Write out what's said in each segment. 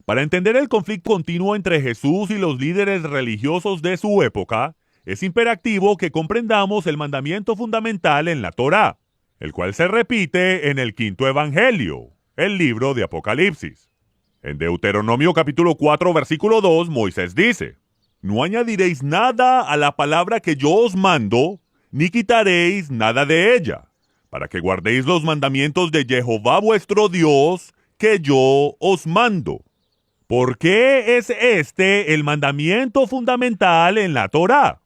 Para entender el conflicto continuo entre Jesús y los líderes religiosos de su época, es imperativo que comprendamos el mandamiento fundamental en la Torá, el cual se repite en el quinto evangelio, el libro de Apocalipsis. En Deuteronomio capítulo 4, versículo 2, Moisés dice: No añadiréis nada a la palabra que yo os mando, ni quitaréis nada de ella, para que guardéis los mandamientos de Jehová vuestro Dios, que yo os mando. ¿Por qué es este el mandamiento fundamental en la Torá?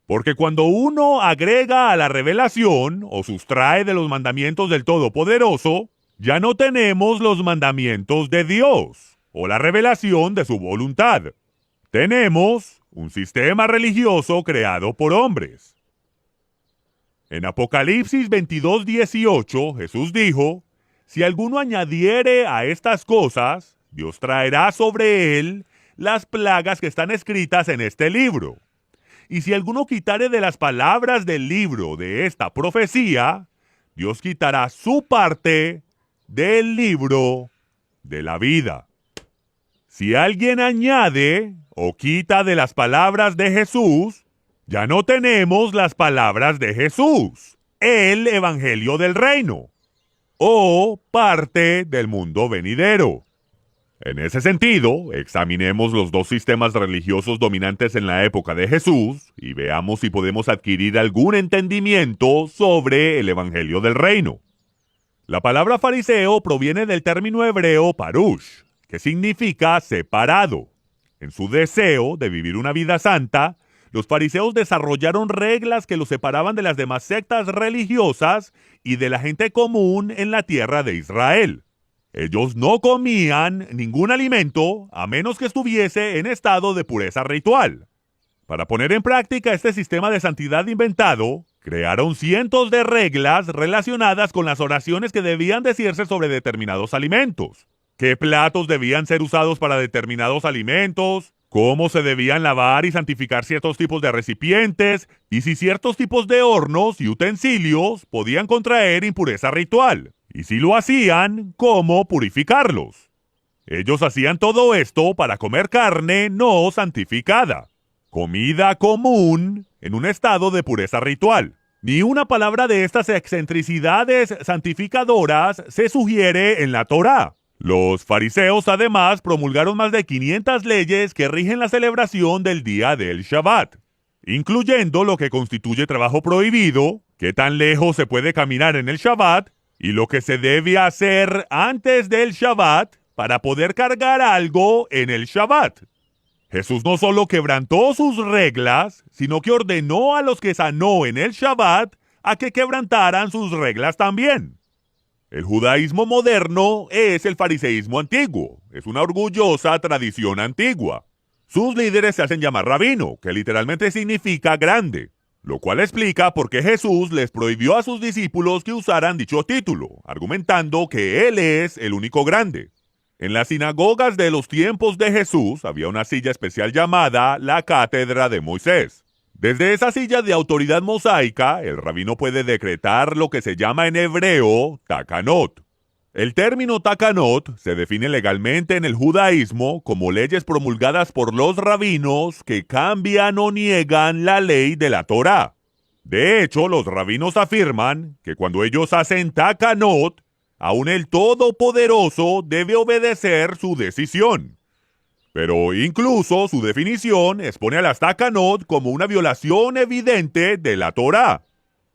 Porque cuando uno agrega a la revelación o sustrae de los mandamientos del Todopoderoso, ya no tenemos los mandamientos de Dios o la revelación de su voluntad. Tenemos un sistema religioso creado por hombres. En Apocalipsis 22:18, Jesús dijo: Si alguno añadiere a estas cosas, Dios traerá sobre él las plagas que están escritas en este libro. Y si alguno quitare de las palabras del libro de esta profecía, Dios quitará su parte del libro de la vida. Si alguien añade o quita de las palabras de Jesús, ya no tenemos las palabras de Jesús, el evangelio del reino, o parte del mundo venidero. En ese sentido, examinemos los dos sistemas religiosos dominantes en la época de Jesús y veamos si podemos adquirir algún entendimiento sobre el evangelio del reino. La palabra fariseo proviene del término hebreo parush, que significa separado. En su deseo de vivir una vida santa, los fariseos desarrollaron reglas que los separaban de las demás sectas religiosas y de la gente común en la tierra de Israel. Ellos no comían ningún alimento a menos que estuviese en estado de pureza ritual. Para poner en práctica este sistema de santidad inventado, crearon cientos de reglas relacionadas con las oraciones que debían decirse sobre determinados alimentos, qué platos debían ser usados para determinados alimentos, cómo se debían lavar y santificar ciertos tipos de recipientes, y si ciertos tipos de hornos y utensilios podían contraer impureza ritual. Y si lo hacían, ¿cómo purificarlos? Ellos hacían todo esto para comer carne no santificada, comida común en un estado de pureza ritual. Ni una palabra de estas excentricidades santificadoras se sugiere en la Torá. Los fariseos además promulgaron más de 500 leyes que rigen la celebración del día del Shabbat, incluyendo lo que constituye trabajo prohibido, qué tan lejos se puede caminar en el Shabbat, y lo que se debe hacer antes del Shabbat para poder cargar algo en el Shabbat. Jesús no solo quebrantó sus reglas, sino que ordenó a los que sanó en el Shabbat a que quebrantaran sus reglas también. El judaísmo moderno es el fariseísmo antiguo, es una orgullosa tradición antigua. Sus líderes se hacen llamar rabino, que literalmente significa grande, lo cual explica por qué Jesús les prohibió a sus discípulos que usaran dicho título, argumentando que Él es el único grande. En las sinagogas de los tiempos de Jesús había una silla especial llamada la cátedra de Moisés. Desde esa silla de autoridad mosaica, el rabino puede decretar lo que se llama en hebreo takanot. El término takanot se define legalmente en el judaísmo como leyes promulgadas por los rabinos que cambian o niegan la ley de la Torá. De hecho, los rabinos afirman que cuando ellos hacen takanot, aún el Todopoderoso debe obedecer su decisión. Pero incluso su definición expone a las takanot como una violación evidente de la Torá.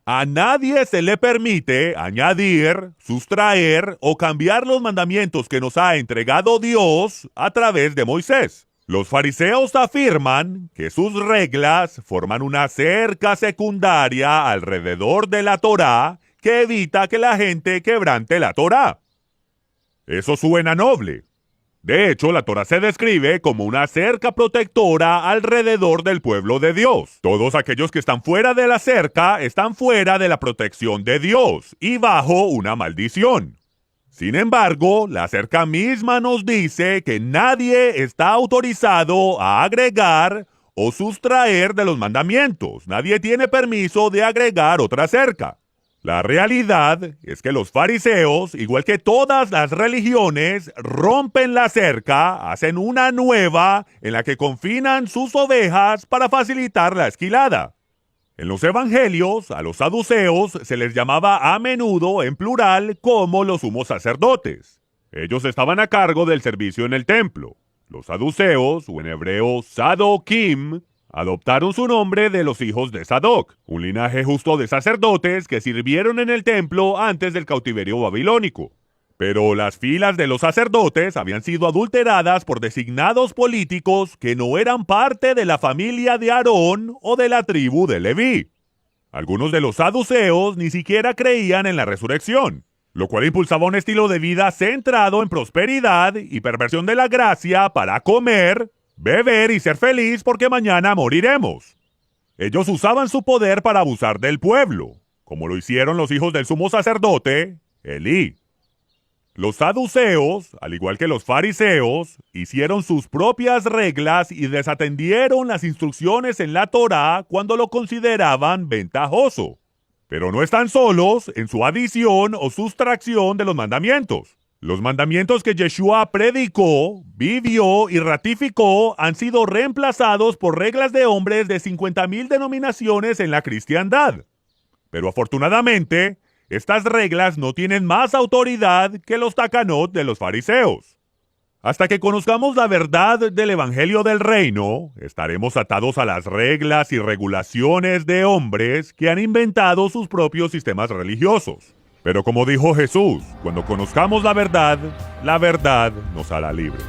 A nadie se le permite añadir, sustraer o cambiar los mandamientos que nos ha entregado Dios a través de Moisés. Los fariseos afirman que sus reglas forman una cerca secundaria alrededor de la Torá que evita que la gente quebrante la Torá. Eso suena noble. De hecho, la Torá se describe como una cerca protectora alrededor del pueblo de Dios. Todos aquellos que están fuera de la cerca están fuera de la protección de Dios y bajo una maldición. Sin embargo, la cerca misma nos dice que nadie está autorizado a agregar o sustraer de los mandamientos. Nadie tiene permiso de agregar otra cerca. La realidad es que los fariseos, igual que todas las religiones, rompen la cerca, hacen una nueva en la que confinan sus ovejas para facilitar la esquilada. En los evangelios, a los saduceos se les llamaba a menudo en plural como los sumos sacerdotes. Ellos estaban a cargo del servicio en el templo. Los saduceos, o en hebreo sadokim, adoptaron su nombre de los hijos de Sadoc, un linaje justo de sacerdotes que sirvieron en el templo antes del cautiverio babilónico. Pero las filas de los sacerdotes habían sido adulteradas por designados políticos que no eran parte de la familia de Aarón o de la tribu de Leví. Algunos de los saduceos ni siquiera creían en la resurrección, lo cual impulsaba un estilo de vida centrado en prosperidad y perversión de la gracia para comer, beber y ser feliz porque mañana moriremos. Ellos usaban su poder para abusar del pueblo, como lo hicieron los hijos del sumo sacerdote, Elí. Los saduceos, al igual que los fariseos, hicieron sus propias reglas y desatendieron las instrucciones en la Torá cuando lo consideraban ventajoso. Pero no están solos en su adición o sustracción de los mandamientos. Los mandamientos que Yeshua predicó, vivió y ratificó han sido reemplazados por reglas de hombres de 50,000 denominaciones en la cristiandad. Pero afortunadamente, estas reglas no tienen más autoridad que los takanot de los fariseos. Hasta que conozcamos la verdad del Evangelio del Reino, estaremos atados a las reglas y regulaciones de hombres que han inventado sus propios sistemas religiosos. Pero como dijo Jesús, cuando conozcamos la verdad nos hará libres.